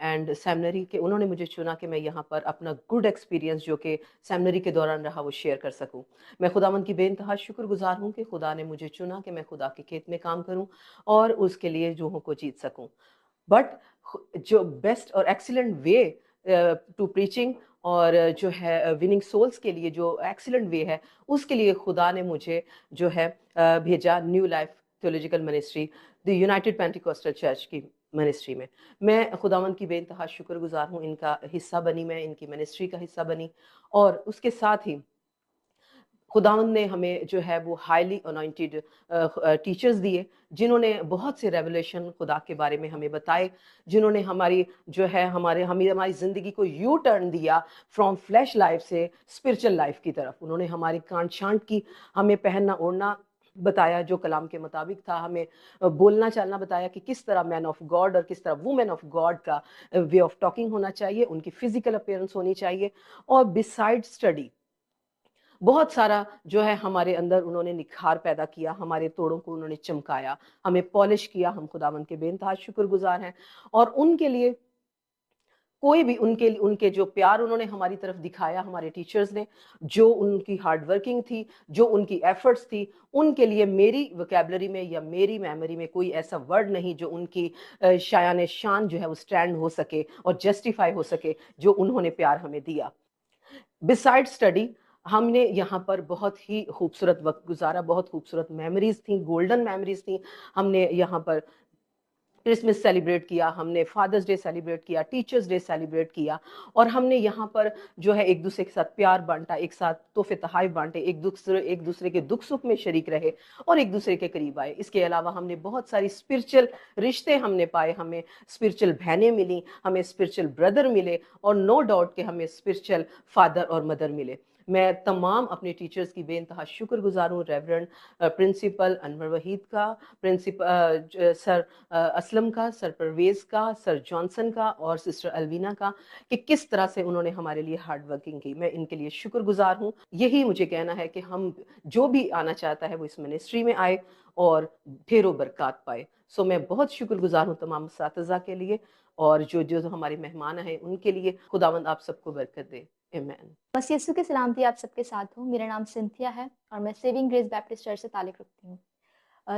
And seminary کے انہوں نے مجھے چنا کہ میں یہاں پر اپنا گڈ ایکسپیرینس جو کہ سیمنری کے دوران رہا وہ شیئر کر سکوں. میں خداوند کی بے انتہا شکر گزار ہوں کہ خدا نے مجھے چنا کہ میں خدا کے کھیت میں کام کروں اور اس کے لیے روحوں کو جیت سکوں. بٹ جو بیسٹ اور ایکسیلنٹ وے ٹو پریچنگ اور جو ہے وننگ سولز کے لیے جو ایکسیلنٹ وے ہے, اس کے لیے خدا نے مجھے جو ہے بھیجا new life theological ministry, the united Pentecostal church کی منسٹری میں. میں خداوند کی بے انتہا شکر گزار ہوں, ان کا حصہ بنی, میں ان کی منسٹری کا حصہ بنی. اور اس کے ساتھ ہی خداوند نے ہمیں جو ہے وہ ہائیلی انوائنٹڈ ٹیچرز دیے, جنہوں نے بہت سے ریولیشن خدا کے بارے میں ہمیں بتائے, جنہوں نے ہماری جو ہے ہماری زندگی کو یو ٹرن دیا فرام فلیش لائف سے اسپرچل لائف کی طرف. انہوں نے ہماری کانٹ چھانٹ کی, ہمیں پہننا اوڑھنا بتایا جو کلام کے مطابق تھا, ہمیں بولنا چالنا بتایا کہ کس طرح مین آف گاڈ اور کس طرح وومین آف گاڈ کا وے آف ٹاکنگ ہونا چاہیے, ان کی فزیکل اپیئرنس ہونی چاہیے. اور بسائڈ اسٹڈی بہت سارا جو ہے ہمارے اندر انہوں نے نکھار پیدا کیا, ہمارے توڑوں کو انہوں نے چمکایا, ہمیں پالش کیا. ہم خداوند کے بے انتہا شکر گزار ہیں. اور ان کے لیے کوئی بھی ان کے جو پیار انہوں نے ہماری طرف دکھایا, ہمارے ٹیچرز نے, جو ان کی ہارڈ ورکنگ تھی, جو ان کی ایفرٹس تھی, ان کے لیے میری وکیبلری میں یا میری میموری میں کوئی ایسا ورڈ نہیں جو ان کی شایان شان جو ہے وہ سٹینڈ ہو سکے اور جسٹیفائی ہو سکے جو انہوں نے پیار ہمیں دیا. بسائڈ اسٹڈی ہم نے یہاں پر بہت ہی خوبصورت وقت گزارا, بہت خوبصورت میموریز تھیں, گولڈن میموریز تھیں. ہم نے یہاں پر کرسمس سیلیبریٹ کیا, ہم نے فادرز ڈے سیلیبریٹ کیا, ٹیچرز ڈے سیلیبریٹ کیا, اور ہم نے یہاں پر جو ہے ایک دوسرے کے ساتھ پیار بانٹا, ایک ساتھ تحفے تحائف بانٹے, ایک دوسرے کے دکھ سکھ میں شریک رہے اور ایک دوسرے کے قریب آئے. اس کے علاوہ ہم نے بہت ساری اسپرچل رشتے ہم نے پائے, ہمیں اسپرچل بہنیں ملیں, ہمیں اسپرچل بردر ملے, اور نو ڈاؤٹ کہ ہمیں اسپرچل فادر اور مدر ملے. میں تمام اپنے ٹیچرز کی بے انتہا شکر گزار ہوں, ریورنڈ پرنسپل انور وحید کا, پرنسپل سر اسلم کا, سر پرویز کا, سر جانسن کا, اور سسٹر الوینا کا, کہ کس طرح سے انہوں نے ہمارے لیے ہارڈ ورکنگ کی. میں ان کے لیے شکر گزار ہوں. یہی مجھے کہنا ہے کہ ہم جو بھی آنا چاہتا ہے وہ اس منسٹری میں آئے اور ڈھیروں برکات پائے. سو میں بہت شکر گزار ہوں تمام اساتذہ کے لیے, اور جو ہمارے مہمان ہیں ان کے لیے. خداوند آپ سب کو برکت دے. آمین. مسیح یسوع کی سلامتی آپ سب کے ساتھ ہوں. میرا نام سنتھیا ہے اور میں سیونگ گریس بیپٹسٹ چرچ سے تعلق رکھتی ہوں.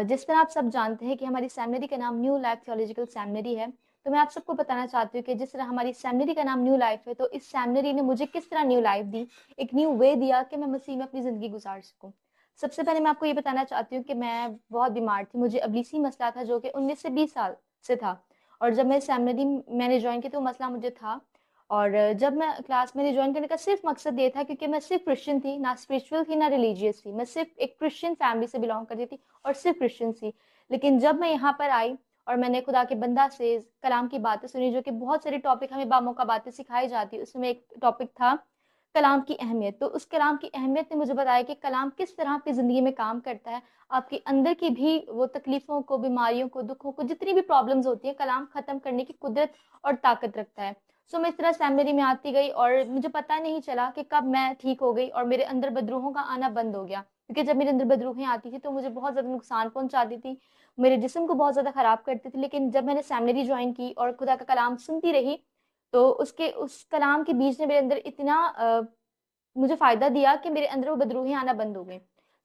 جس طرح آپ سب جانتے ہیں کہ ہماری سیمنری کا نام نیو لائف تھیولوجیکل سیمنری ہے, تو میں آپ سب کو بتانا چاہتی ہوں کہ جس طرح ہماری سیمنری کا نام نیو لائف ہے, تو اس سیمنری نے مجھے کس طرح نیو لائف دی, ایک نیو وے دیا کہ میں مسیح میں اپنی زندگی گزار سکوں. سب سے پہلے میں آپ کو یہ بتانا چاہتی ہوں کہ میں بہت بیمار تھی, مجھے ابلیسی مسئلہ تھا جو کہ 19 سے 20 سال سے تھا. اور جب میں سیمنری میں نے جوائن کیا تو وہ مسئلہ مجھے تھا. اور جب میں کلاس میں نے جوائن کرنے کا صرف مقصد یہ تھا کیونکہ میں صرف کرسچن تھی, نہ اسپرچول تھی نہ ریلیجیس تھی. میں صرف ایک کرسچن فیملی سے بلانگ کرتی تھی اور صرف کرسچن تھی. لیکن جب میں یہاں پر آئی اور میں نے خدا کے بندہ سے کلام کی باتیں سنی, جو کہ بہت سارے ٹاپک ہمیں باموقع باتیں سکھائی جاتی, اس میں ایک ٹاپک تھا کلام کی اہمیت. تو اس کلام کی اہمیت نے مجھے بتایا کہ کلام کس طرح آپ کی زندگی میں کام کرتا ہے, آپ کے اندر کی بھی وہ تکلیفوں کو, بیماریوں کو, دکھوں کو, جتنی بھی پرابلمز ہوتی ہیں, کلام ختم کرنے کی قدرت اور طاقت رکھتا ہے. سو میں اس طرح سیمنری میں آتی گئی اور مجھے پتہ نہیں چلا کہ کب میں ٹھیک ہو گئی اور میرے اندر بدروحوں کا آنا بند ہو گیا. کیونکہ جب میرے اندر بدروحیں آتی تھی تو مجھے بہت زیادہ نقصان پہنچاتی تھی, میرے جسم کو بہت زیادہ خراب کرتی تھی. لیکن جب میں نے سیمنری جوائن کی اور خدا کا کلام سنتی رہی, تو اس کلام کے بیچ نے میرے اندر اتنا مجھے فائدہ دیا کہ میرے اندر وہ بدروحیں آنا بند ہو گئیں.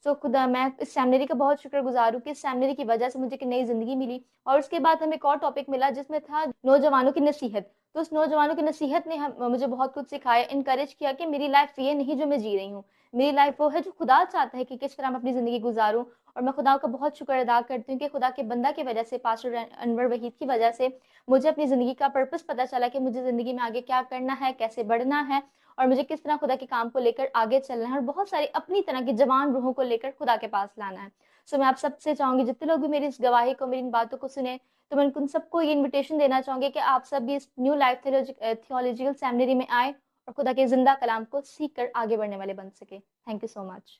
سو خدا میں اس سیمنری کا بہت شکر گزار ہوں کہ اس سیمنری کی وجہ سے مجھے ایک نئی زندگی ملی. اور اس کے بعد ہمیں ایک اور ٹاپک ملا جس میں تھا نوجوانوں کی نصیحت. تو اس نوجوانوں کی نصیحت نے مجھے بہت کچھ سکھایا, انکریج کیا کہ میری لائف یہ نہیں جو میں جی رہی ہوں, میری لائف وہ ہے جو خدا چاہتا ہے کہ کس طرح میں اپنی زندگی گزاروں. اور میں خدا کا بہت شکر ادا کرتی ہوں کہ خدا کے بندہ کی وجہ سے, پاسٹر انور وحید کی وجہ سے, مجھے اپنی زندگی کا پرپس پتہ چلا کہ مجھے زندگی میں آگے کیا کرنا ہے, کیسے بڑھنا ہے, اور مجھے کس طرح خدا کے کام کو لے کر آگے چلنا ہے, اور بہت ساری اپنی طرح کی جوان روحوں کو لے کر خدا کے پاس لانا ہے. سو میں آپ سب سے چاہوں گی, جتنے لوگ بھی میری اس گواہی کو, میری ان باتوں کو سنیں, تو میں ان سب کو یہ انویٹیشن دینا چاہوں گی کہ آپ سب بھی اس نیو لائف تھیولوجیکل سیمنری میں آئیں اور خدا کے زندہ کلام کو سیکھ کر آگے بڑھنے والے بن سکے. تھینک یو سو مچ.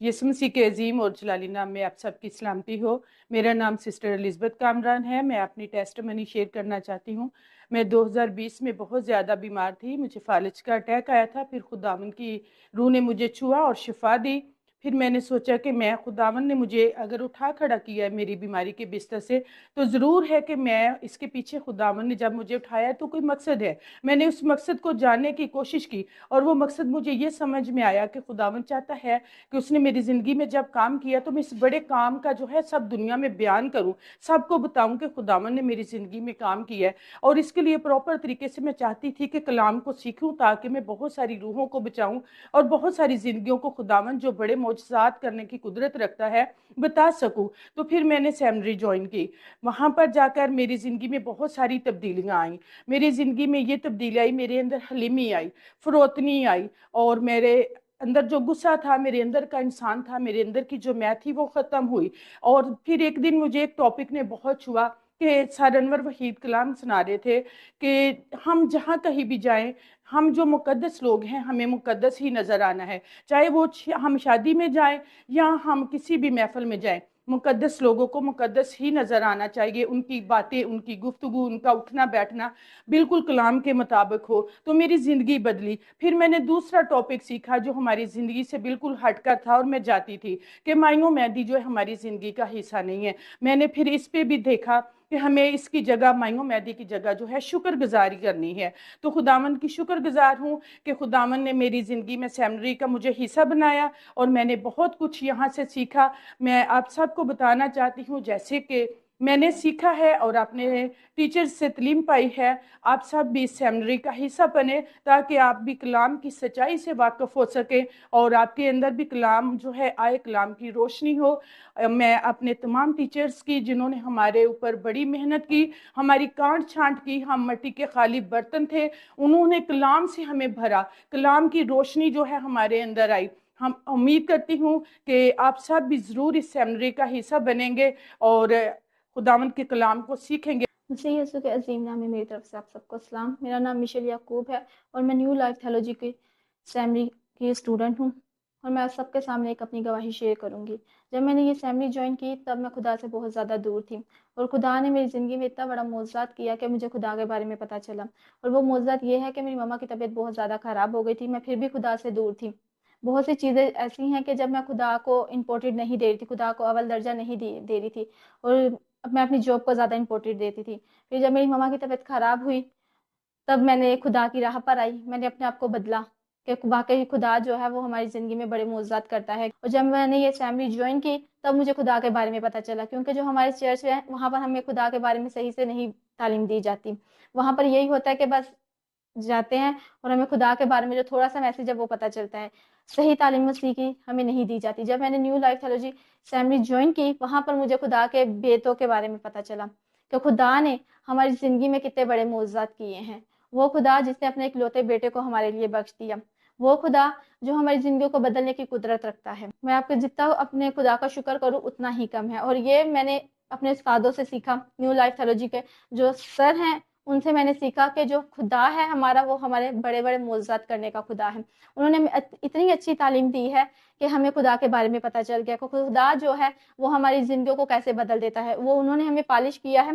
یسوع مسیح کے عظیم اور جلالی نام میں آپ سب کی سلامتی ہو. میرا نام سسٹر الزبتھ کامران ہے. میں اپنی ٹیسٹمنی شیئر کرنا چاہتی ہوں. میں 2020 میں بہت زیادہ بیمار تھی, مجھے فالج کا اٹیک آیا تھا. پھر خداوند کی روح نے مجھے چھوا اور شفا دی. پھر میں نے سوچا کہ میں خداوند نے مجھے اگر اٹھا کھڑا کیا ہے میری بیماری کے بستر سے تو ضرور ہے کہ میں اس کے پیچھے خداوند نے جب مجھے اٹھایا تو کوئی مقصد ہے. میں نے اس مقصد کو جاننے کی کوشش کی اور وہ مقصد مجھے یہ سمجھ میں آیا کہ خداوند چاہتا ہے کہ اس نے میری زندگی میں جب کام کیا تو میں اس بڑے کام کا جو ہے سب دنیا میں بیان کروں, سب کو بتاؤں کہ خداوند نے میری زندگی میں کام کیا ہے. اور اس کے لیے پراپر طریقے سے میں چاہتی تھی کہ کلام کو سیکھوں تاکہ میں بہت ساری روحوں کو بچاؤں اور بہت ساری زندگیوں کو خداوند جو بڑے معجزات کرنے کی قدرت رکھتا ہے بتا سکوں. تو پھر میں نے سیمنری جوائن کی. وہاں پر جا کر میری زندگی میں بہت ساری تبدیلیاں آئیں. میری زندگی میں یہ تبدیلی آئی, میرے اندر حلیمی آئی, فروتنی آئی, اور میرے اندر جو غصہ تھا, میرے اندر کا انسان تھا, میرے اندر کی جو میں تھی وہ ختم ہوئی. اور پھر ایک دن مجھے ایک ٹاپک نے بہت چھوا کہ سر انور وحید کلام سنا رہے تھے کہ ہم جہاں کہیں بھی جائیں, ہم جو مقدس لوگ ہیں ہمیں مقدس ہی نظر آنا ہے, چاہے وہ ہم شادی میں جائیں یا ہم کسی بھی محفل میں جائیں, مقدس لوگوں کو مقدس ہی نظر آنا چاہیے. ان کی باتیں, ان کی گفتگو, ان کا اٹھنا بیٹھنا بالکل کلام کے مطابق ہو. تو میری زندگی بدلی. پھر میں نے دوسرا ٹاپک سیکھا جو ہماری زندگی سے بالکل ہٹ کر تھا, اور میں جاتی تھی کہ مائنو مہندی جو ہے ہماری زندگی کا حصہ نہیں ہے. میں نے پھر اس پہ بھی دیکھا کہ ہمیں اس کی جگہ, مائنو مہندی کی جگہ جو ہے شکر گزاری کرنی ہے. تو خداوند کی شکر گزار ہوں کہ خداوند نے میری زندگی میں سیمنری کا مجھے حصہ بنایا اور میں نے بہت کچھ یہاں سے سیکھا. میں آپ سب کو بتانا چاہتی ہوں جیسے کہ میں نے سیکھا ہے اور اپنے ٹیچر سے تعلیم پائی ہے, آپ سب بھی اس سیمنری کا حصہ بنے تاکہ آپ بھی کلام کی سچائی سے واقف ہو سکیں اور آپ کے اندر بھی کلام جو ہے آئے, کلام کی روشنی ہو. میں اپنے تمام ٹیچرز کی جنہوں نے ہمارے اوپر بڑی محنت کی, ہماری کانٹ چھانٹ کی, ہم مٹی کے خالی برتن تھے, انہوں نے کلام سے ہمیں بھرا, کلام کی روشنی جو ہے ہمارے اندر آئی. ہم امید کرتی ہوں کہ آپ سب بھی ضرور اس سیمنری کا حصہ بنیں گے اور خداوند کے کلام کو سیکھیں گے. مسیح یسوع کے عظیم نام میں میری طرف سے آپ سب کو السلام. میرا نام مشیل یعقوب ہے اور میں نیو لائف تھیولوجی کی سیمنری کی اسٹوڈنٹ ہوں, اور میں آپ سب کے سامنے ایک اپنی گواہی شیئر کروں گی. جب میں نے یہ سیمنری جوائن کی تب میں خدا سے بہت زیادہ دور تھی, اور خدا نے میری زندگی میں اتنا بڑا معجزات کیا کہ مجھے خدا کے بارے میں پتہ چلا. اور وہ معجزات یہ ہے کہ میری ماما کی طبیعت بہت زیادہ خراب ہو گئی تھی, میں پھر بھی خدا سے دور تھی. بہت سی چیزیں ایسی ہیں کہ جب میں خدا کو امپورٹنٹ نہیں دے رہی تھی, خدا کو اول درجہ نہیں دے رہی تھی, اور میں اپنی جاب کو زیادہ امپورٹنٹ دیتی تھی. پھر جب میری ماما کی طبیعت خراب ہوئی تب میں نے خدا کی راہ پر آئی, میں نے اپنے آپ کو بدلا کہ واقعی خدا جو ہے وہ ہماری زندگی میں بڑے معجزات کرتا ہے. اور جب میں نے یہ سیمنری جوائن کی تب مجھے خدا کے بارے میں پتہ چلا, کیونکہ جو ہمارے چرچ ہے وہاں پر ہمیں خدا کے بارے میں صحیح سے نہیں تعلیم دی جاتی. وہاں پر یہی ہوتا ہے کہ بس جاتے ہیں اور ہمیں خدا کے بارے میں جو تھوڑا سا میسیج ہے وہ پتہ چلتا ہے, صحیح تعلیم مسیح کی ہمیں نہیں دی جاتی. جب میں نے new life theology seminary join کی وہاں پر مجھے خدا کے بیتوں کے بارے میں پتہ چلا کہ خدا نے ہماری زندگی میں کتنے بڑے معجزات کیے ہیں. وہ خدا جس نے اپنے اکلوتے بیٹے کو ہمارے لیے بخش دیا, وہ خدا جو ہماری زندگیوں کو بدلنے کی قدرت رکھتا ہے. میں آپ کو جتنا اپنے خدا کا شکر کروں اتنا ہی کم ہے, اور یہ میں نے اپنے استادوں سے سیکھا. نیو لائف تھیولوجی کے جو سر ہیں ان سے میں نے سیکھا کہ جو خدا ہے ہمارا وہ ہمارے بڑے بڑے معجزات کرنے کا خدا ہے. انہوں نے اتنی اچھی تعلیم دی ہے کہ ہمیں خدا کے بارے میں پتہ چل گیا کہ خدا جو ہے وہ ہماری زندگیوں کو کیسے بدل دیتا ہے. وہ انہوں نے ہمیں پالش کیا ہے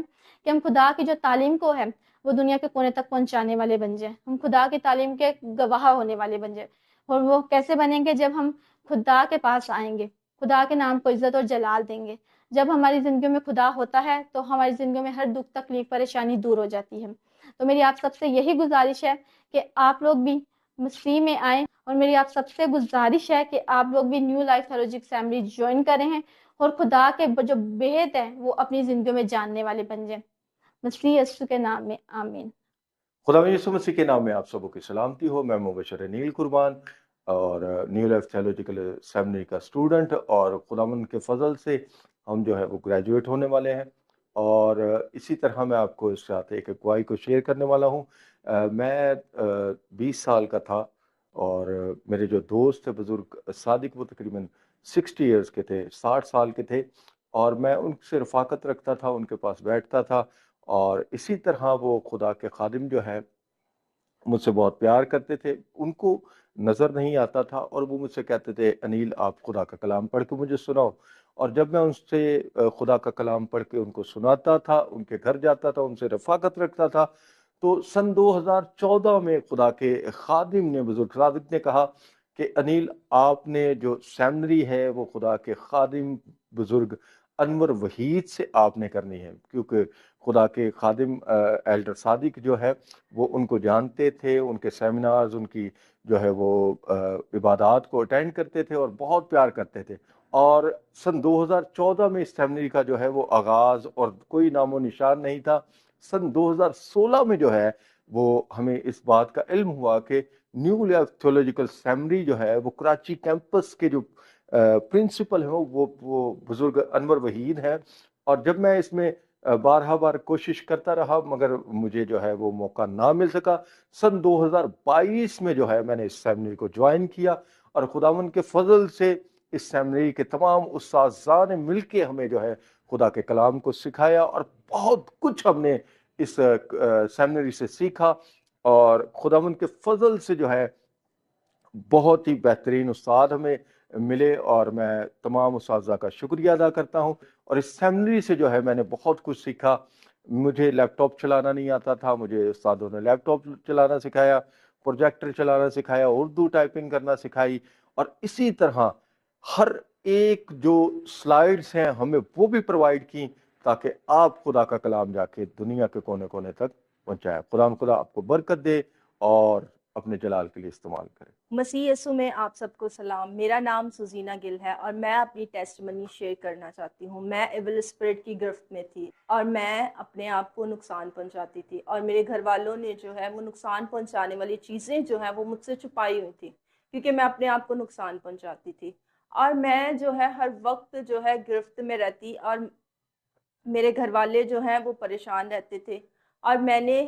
کہ ہم خدا کی جو تعلیم کو ہے وہ دنیا کے کونے تک پہنچانے والے بن جائیں, ہم خدا کی تعلیم کے گواہ ہونے والے بن جائیں. اور وہ کیسے بنیں گے؟ جب ہم خدا کے پاس آئیں گے, خدا کے نام کو عزت اور جلال دیں گے. جب ہماری زندگیوں میں خدا ہوتا ہے تو ہماری زندگیوں میں ہر دکھ تکلیف پریشانی دور ہو جاتی ہے. تو میری آپ سب سے یہی گزارش ہے کہ آپ لوگ بھی مسیح میں آئیں, اور میری آپ سب سے گزارش ہے کہ آپ لوگ بھی new life theology assembly join کریں ہیں اور خدا کے جو بہت ہیں وہ اپنی زندگیوں میں جاننے والے بن جائیں. مسیح یسوع کے نام میں آمین. خدا یسوع مسیح کے نام میں آپ سبوں کی سلامتی ہو. میں مبشر انیل قربان اور نیو لائف تھیولوجیکل سیمنری کا اسٹوڈنٹ, اور خداوند کے فضل سے ہم جو ہے وہ گریجویٹ ہونے والے ہیں. اور اسی طرح میں آپ کو اس ساتھ ایک اگوائی کو شیئر کرنے والا ہوں. میں 20 سال کا تھا اور میرے جو دوست تھے بزرگ صادق وہ تقریباً 60 ایئرس کے تھے, 60 سال کے تھے, اور میں ان سے رفاقت رکھتا تھا, ان کے پاس بیٹھتا تھا. اور اسی طرح وہ خدا کے خادم جو ہے مجھ سے بہت پیار کرتے تھے. ان کو نظر نہیں آتا تھا اور وہ مجھ سے کہتے تھے انیل آپ خدا کا کلام پڑھ کے مجھے سناؤ. اور جب میں ان سے خدا کا کلام پڑھ کے ان کو سناتا تھا, ان کے گھر جاتا تھا, ان سے رفاقت رکھتا تھا, تو سن 2014 میں خدا کے خادم نے بزرگ صادق نے کہا کہ انیل آپ نے جو سیمنری ہے وہ خدا کے خادم بزرگ انور وحید سے آپ نے کرنی ہے، کیونکہ خدا کے خادم ایلڈر صادق جو ہے وہ ان کو جانتے تھے، ان کے سیمینارز، ان کی جو ہے وہ عبادات کو اٹینڈ کرتے تھے اور بہت پیار کرتے تھے. اور سن 2014 میں اس سیمنری کا جو ہے وہ آغاز اور کوئی نام و نشان نہیں تھا. سن 2016 میں جو ہے وہ ہمیں اس بات کا علم ہوا کہ نیو لائف تھیولوجیکل سیمنری جو ہے وہ کراچی کیمپس کے جو پرنسپل ہیں وہ بزرگ انور وحید ہیں. اور جب میں اس میں بارہا بار کوشش کرتا رہا مگر مجھے جو ہے وہ موقع نہ مل سکا. سن 2022 میں جو ہے میں نے اس سیمنری کو جوائن کیا اور خداوند کے فضل سے اس سیمنری کے تمام اساتذہ نے مل کے ہمیں جو ہے خدا کے کلام کو سکھایا اور بہت کچھ ہم نے اس سیمنری سے سیکھا. اور خداوند کے فضل سے جو ہے بہت ہی بہترین استاد ہمیں ملے اور میں تمام اساتذہ کا شکریہ ادا کرتا ہوں. اور اس سیمنری سے جو ہے میں نے بہت کچھ سیکھا. مجھے لیپ ٹاپ چلانا نہیں آتا تھا، مجھے استادوں نے لیپ ٹاپ چلانا سکھایا، پروجیکٹر چلانا سکھایا، اردو ٹائپنگ کرنا سکھائی. اور اسی طرح ہر ایک جو سلائیڈز ہیں ہمیں وہ بھی پرووائڈ کی تاکہ آپ خدا کا کلام جا کے دنیا کے کونے کونے تک پہنچائے. خدا آپ کو برکت دے اور اپنے جلال کے لیے استعمال کرے. مسیح یسوع میں آپ سب کو سلام. میرا نام سوزینا گل ہے اور میں اپنی ٹیسٹمنی شیئر کرنا چاہتی ہوں. میں ایول اسپرٹ کی گرفت میں تھی اور میں اپنے آپ کو نقصان پہنچاتی تھی اور میرے گھر والوں نے جو ہے وہ نقصان پہنچانے والی چیزیں جو ہیں وہ مجھ سے چھپائی ہوئی تھی کیونکہ میں اپنے آپ کو نقصان پہنچاتی تھی. اور میں جو ہے ہر وقت جو ہے گرفت میں رہتی اور میرے گھر والے جو ہیں وہ پریشان رہتے تھے. اور میں نے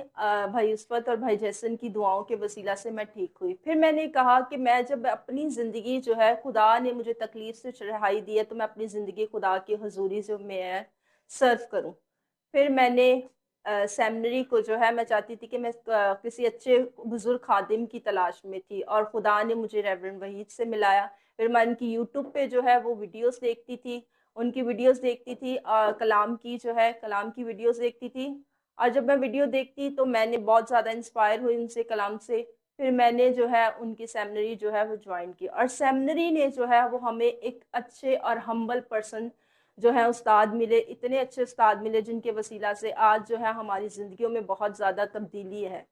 بھائی عصمت اور بھائی جیسن کی دعاؤں کے وسیلہ سے میں ٹھیک ہوئی. پھر میں نے کہا کہ میں جب اپنی زندگی جو ہے خدا نے مجھے تکلیف سے رہائی دی ہے تو میں اپنی زندگی خدا کی حضوری سے میں سرو کروں. پھر میں نے سیمنری کو جو ہے میں چاہتی تھی کہ میں کسی اچھے بزرگ خادم کی تلاش میں تھی اور خدا نے مجھے ریورنڈ وحید سے ملایا. پھر میں ان کی یوٹیوب پہ جو ہے وہ ویڈیوز دیکھتی تھی، ان کی ویڈیوز دیکھتی تھی اور کلام کی ویڈیوز دیکھتی تھی. اور جب میں ویڈیو دیکھتی تو میں نے بہت زیادہ انسپائر ہوئی ان سے، کلام سے. پھر میں نے جو ہے ان کی سیمنری جو ہے وہ جوائن کی اور سیمنری نے جو ہے وہ ہمیں ایک اچھے اور ہمبل پرسن جو ہے استاد ملے، اتنے اچھے استاد ملے جن کے وسیلہ سے آج جو ہے ہماری زندگیوں میں بہت زیادہ تبدیلی ہے.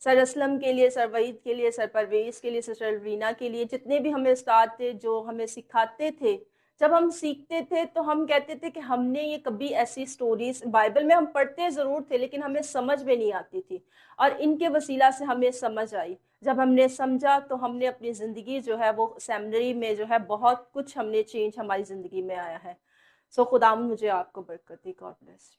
سر اسلم کے لیے، سر وحید کے لیے، سر پرویز کے لیے، سر الوینا کے لیے، جتنے بھی ہمیں استاد تھے جو ہمیں سکھاتے تھے، جب ہم سیکھتے تھے تو ہم کہتے تھے کہ ہم نے یہ کبھی ایسی سٹوریز بائبل میں ہم پڑھتے ضرور تھے لیکن ہمیں سمجھ میں نہیں آتی تھی اور ان کے وسیلہ سے ہمیں سمجھ آئی. جب ہم نے سمجھا تو ہم نے اپنی زندگی جو ہے وہ سیمنری میں جو ہے بہت کچھ ہم نے چینج ہماری زندگی میں آیا ہے. سو خدا مجھے آپ کو برکت دی. God bless.